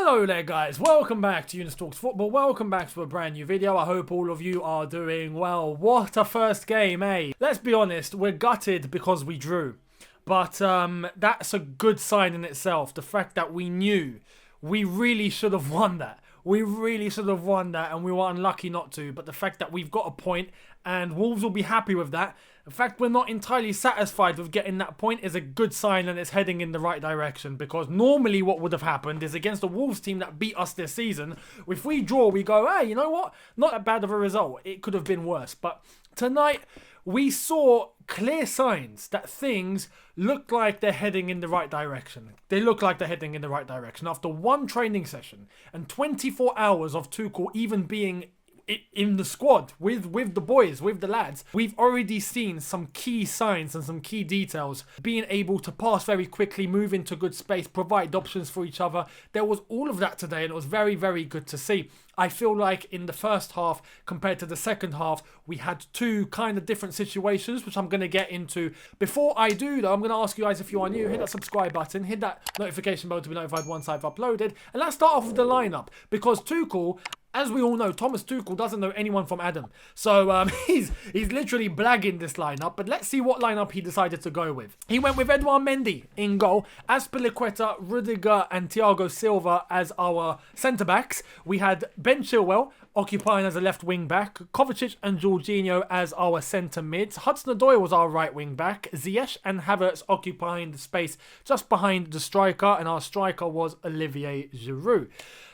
Hello there guys, welcome back to Younes Talks Football, welcome back to a brand new video. I hope all of you are doing well. What a first game, eh? Let's be honest, we're gutted because we drew. But that's a good sign in itself, the fact that we knew we really should have won that. We really should have won that and we were unlucky not to, but the fact that we've got a point and Wolves will be happy with that. The fact we're not entirely satisfied with getting that point is a good sign and it's heading in the right direction, because normally what would have happened is against a Wolves team that beat us this season, if we draw we go, hey, you know what? Not that bad of a result. It could have been worse. But tonight we saw clear signs that things look like they're heading in the right direction. They look like they're heading in the right direction. After one training session and 24 hours of Tuchel even being in the squad with the boys, with the lads, we've already seen some key signs and some key details. Being able to pass very quickly, move into good space, provide options for each other. There was all of that today and it was very, very good to see. I feel like in the first half compared to the second half, we had two kind of different situations, which I'm going to get into. Before I do though, I'm going to ask you guys, if you are new, hit that subscribe button, hit that notification bell to be notified once I've uploaded. And let's start off with the lineup, because Tuchel, as we all know, Thomas Tuchel doesn't know anyone from Adam. So he's literally blagging this lineup. But let's see what lineup he decided to go with. He went with Edouard Mendy in goal, Azpilicueta, Rudiger and Thiago Silva as our centre-backs. We had Ben Chilwell occupying as a left wing-back, Kovacic and Jorginho as our centre-mids. Hudson-Odoi was our right wing-back, Ziyech and Havertz occupying the space just behind the striker, and our striker was Olivier Giroud.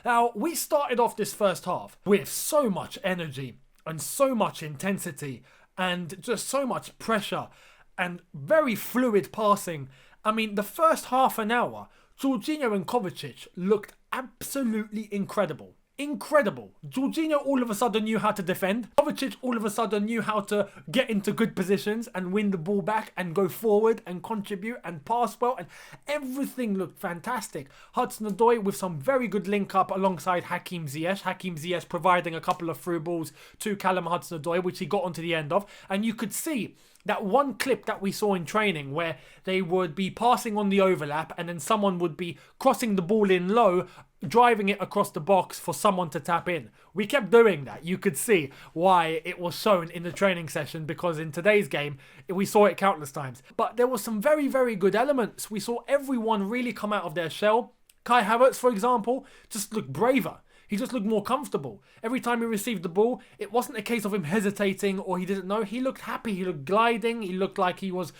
Now, we started off this first half with so much energy and so much intensity and just so much pressure and very fluid passing. I mean, the first half an hour, Jorginho and Kovacic looked absolutely incredible. Incredible. Jorginho all of a sudden knew how to defend. Kovacic all of a sudden knew how to get into good positions and win the ball back and go forward and contribute and pass well, and everything looked fantastic. Hudson-Odoi with some very good link up alongside Hakim Ziyech. Hakim Ziyech providing a couple of through balls to Callum Hudson-Odoi, which he got onto the end of, and you could see that one clip that we saw in training where they would be passing on the overlap and then someone would be crossing the ball in low, driving it across the box for someone to tap in. We kept doing that. You could see why it was shown in the training session, because in today's game, we saw it countless times. But there was some very, very good elements. We saw everyone really come out of their shell. Kai Havertz, for example, just looked braver. He just looked more comfortable. Every time he received the ball, it wasn't a case of him hesitating or he didn't know. He looked happy. He looked gliding. He looked like he was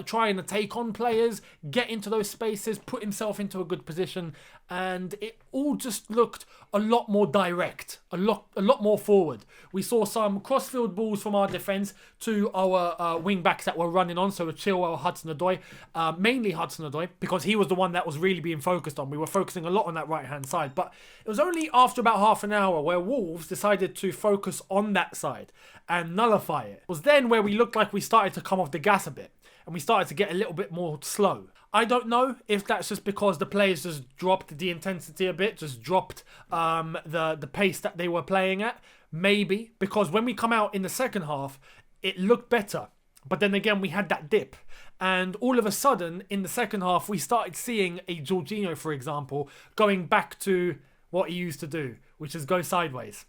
trying to take on players, get into those spaces, put himself into a good position. And it all just looked a lot more direct, a lot more forward. We saw some crossfield balls from our defence to our wing-backs that were running on. So Chilwell, Hudson-Odoi, mainly Hudson-Odoi, because he was the one that was really being focused on. We were focusing a lot on that right-hand side. But it was only after about half an hour where Wolves decided to focus on that side and nullify it. It was then where we looked like we started to come off the gas a bit and we started to get a little bit more slow. I don't know if that's just because the players just dropped the intensity a bit, just dropped the pace that they were playing at. Maybe, because when we come out in the second half, it looked better. But then again, we had that dip. And all of a sudden, in the second half, we started seeing a Jorginho, for example, going back to what he used to do, which is go sideways.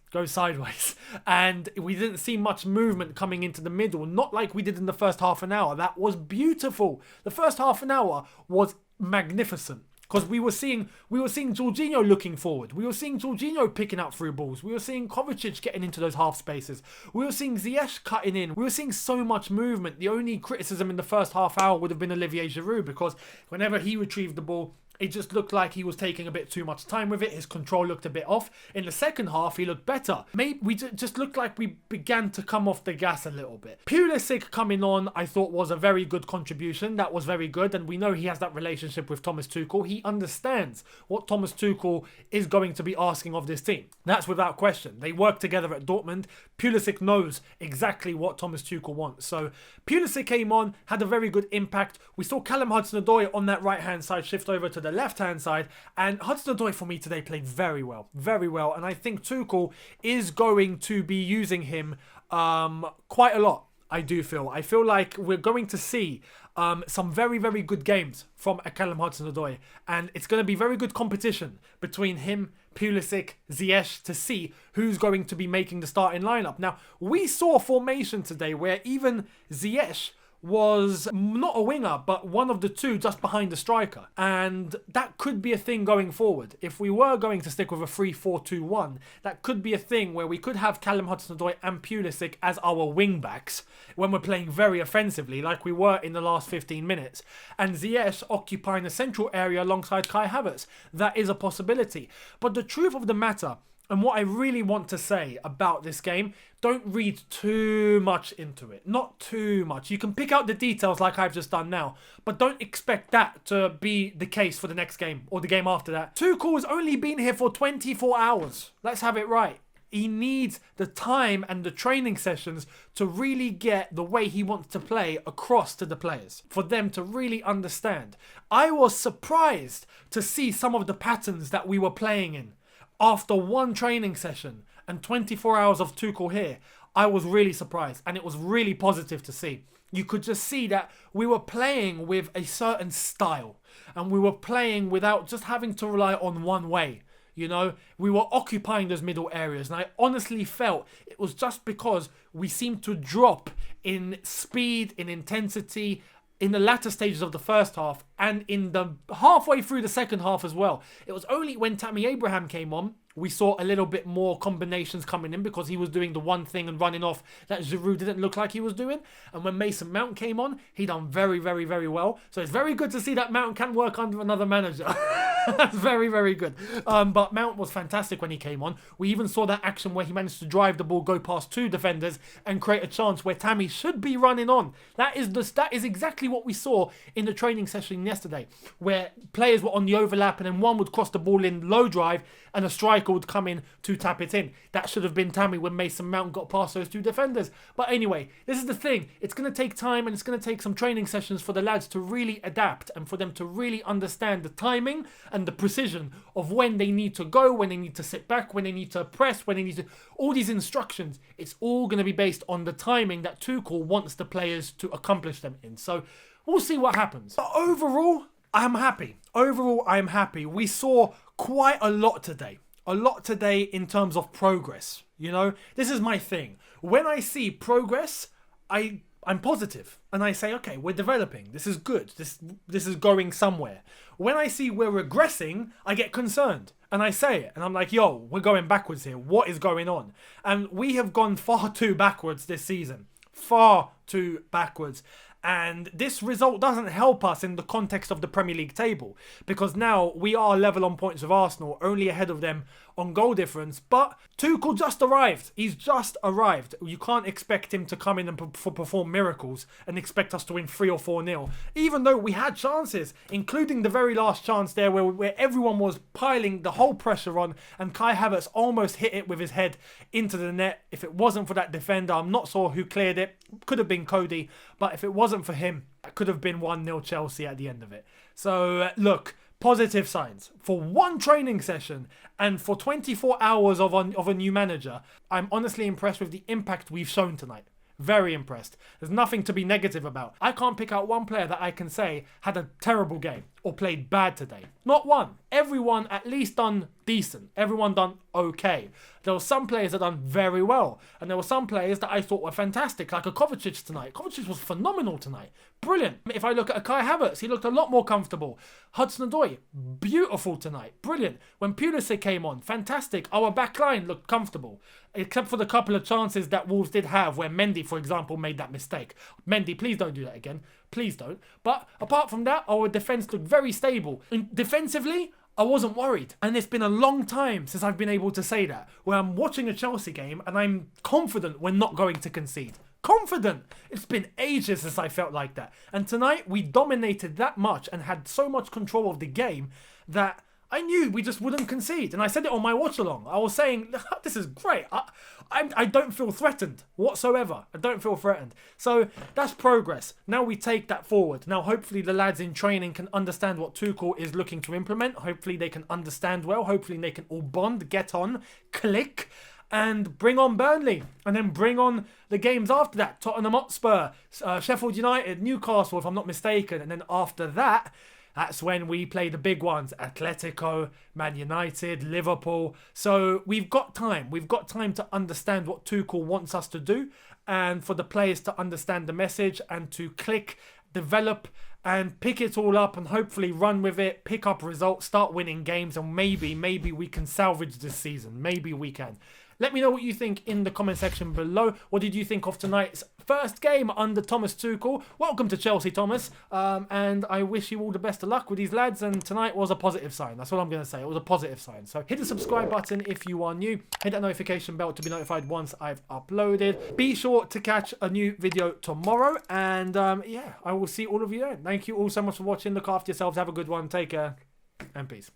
And we didn't see much movement coming into the middle, not like we did in the first half an hour. That was beautiful. The first half an hour was magnificent, because we were seeing Jorginho looking forward. We were seeing Jorginho picking up through balls. We were seeing Kovacic getting into those half spaces. We were seeing Ziyech cutting in. We were seeing so much movement. The only criticism in the first half hour would have been Olivier Giroud, because whenever he retrieved the ball, it just looked like he was taking a bit too much time with it. His control looked a bit off. In the second half, he looked better. Maybe we just looked like we began to come off the gas a little bit. Pulisic coming on, I thought, was a very good contribution. That was very good. And we know he has that relationship with Thomas Tuchel. He understands what Thomas Tuchel is going to be asking of this team. That's without question. They work together at Dortmund. Pulisic knows exactly what Thomas Tuchel wants. So Pulisic came on, had a very good impact. We saw Callum Hudson-Odoi on that right-hand side shift over to the left-hand side, and Hudson-Odoi for me today played very well, and I think Tuchel is going to be using him quite a lot. I feel like we're going to see some very, very good games from Callum Hudson-Odoi. And it's going to be very good competition between him, Pulisic, Ziyech, to see who's going to be making the starting lineup. Now, we saw a formation today where even Ziyech was not a winger, but one of the two just behind the striker. And that could be a thing going forward. If we were going to stick with a 3-4-2-1, that could be a thing where we could have Callum Hudson-Odoi and Pulisic as our wing backs when we're playing very offensively, like we were in the last 15 minutes. And Ziyech occupying the central area alongside Kai Havertz. That is a possibility. But the truth of the matter, and what I really want to say about this game, don't read too much into it. Not too much. You can pick out the details like I've just done now, but don't expect that to be the case for the next game or the game after that. Tuchel has only been here for 24 hours. Let's have it right. He needs the time and the training sessions to really get the way he wants to play across to the players, for them to really understand. I was surprised to see some of the patterns that we were playing in. After one training session and 24 hours of Tuchel here, I was really surprised, and it was really positive to see. You could just see that we were playing with a certain style, and we were playing without just having to rely on one way. You know, we were occupying those middle areas, and I honestly felt it was just because we seemed to drop in speed, in intensity, in the latter stages of the first half and in the halfway through the second half as well. It was only when Tammy Abraham came on, we saw a little bit more combinations coming in because he was doing the one thing and running off that Giroud didn't look like he was doing. And when Mason Mount came on, he done very, very, very well. So it's very good to see that Mount can work under another manager. That's very, very good. But Mount was fantastic when he came on. We even saw that action where he managed to drive the ball, go past two defenders and create a chance where Tammy should be running on. That is exactly what we saw in the training session yesterday, where players were on the overlap and then one would cross the ball in low drive and a striker would come in to tap it in. That should have been Tammy when Mason Mount got past those two defenders. But anyway, this is the thing. It's going to take time and it's going to take some training sessions for the lads to really adapt and for them to really understand the timing and the precision of when they need to go, when they need to sit back, when they need to press, when they need to... All these instructions, it's all going to be based on the timing that Tuchel wants the players to accomplish them in. So we'll see what happens. But overall, I'm happy. I'm happy. We saw quite a lot today. A lot today in terms of progress. You know, this is my thing. When I see progress, I'm positive. And I say, okay, we're developing. This is good. This is going somewhere. When I see we're regressing, I get concerned. And I say it. And I'm like, yo, we're going backwards here. What is going on? And we have gone far too backwards this season. Far too backwards. And this result doesn't help us in the context of the Premier League table, because now we are level on points with Arsenal, only ahead of them on goal difference. But Tuchel just arrived. He's just arrived. You can't expect him to come in and perform miracles and expect us to win 3 or 4-0. Even though we had chances, including the very last chance there where everyone was piling the whole pressure on and Kai Havertz almost hit it with his head into the net. If it wasn't for that defender, I'm not sure who cleared it. Could have been Cody, but if it wasn't for him, it could have been 1-0 Chelsea at the end of it. So look, positive signs. For one training session and for 24 hours of a new manager, I'm honestly impressed with the impact we've shown tonight. Very impressed. There's nothing to be negative about. I can't pick out one player that I can say had a terrible game or played bad today. Not one. Everyone at least done decent. Everyone done okay. There were some players that done very well. And there were some players that I thought were fantastic, like a Kovacic tonight. Kovacic was phenomenal tonight. Brilliant. If I look at a Kai Havertz, he looked a lot more comfortable. Hudson-Odoi, beautiful tonight. Brilliant. When Pulisic came on, fantastic. Our back line looked comfortable. Except for the couple of chances that Wolves did have where Mendy, for example, made that mistake. Mendy, please don't do that again. Please don't. But apart from that, our defence looked very stable. And defensively, I wasn't worried. And it's been a long time since I've been able to say that, where I'm watching a Chelsea game and I'm confident we're not going to concede. Confident. It's been ages since I felt like that. And tonight, we dominated that much and had so much control of the game that I knew we just wouldn't concede. And I said it on my watch along. I was saying, this is great. I don't feel threatened whatsoever. I don't feel threatened. So that's progress. Now we take that forward. Now hopefully the lads in training can understand what Tuchel is looking to implement. Hopefully they can understand well. Hopefully they can all bond, get on, click. and bring on Burnley, and then bring on the games after that. Tottenham Hotspur, Sheffield United, Newcastle, if I'm not mistaken. And then after that, that's when we play the big ones. Atletico, Man United, Liverpool. So we've got time. We've got time to understand what Tuchel wants us to do, and for the players to understand the message and to click, develop, and pick it all up and hopefully run with it, pick up results, start winning games, and maybe we can salvage this season. Maybe we can. Let me know what you think in the comment section below. What did you think of tonight's first game under Thomas Tuchel? Welcome to Chelsea, Thomas. And I wish you all the best of luck with these lads. And tonight was a positive sign. That's all I'm going to say. It was a positive sign. So hit the subscribe button if you are new. Hit that notification bell to be notified once I've uploaded. Be sure to catch a new video tomorrow. And yeah, I will see all of you then. Thank you all so much for watching. Look after yourselves. Have a good one. Take care. And peace.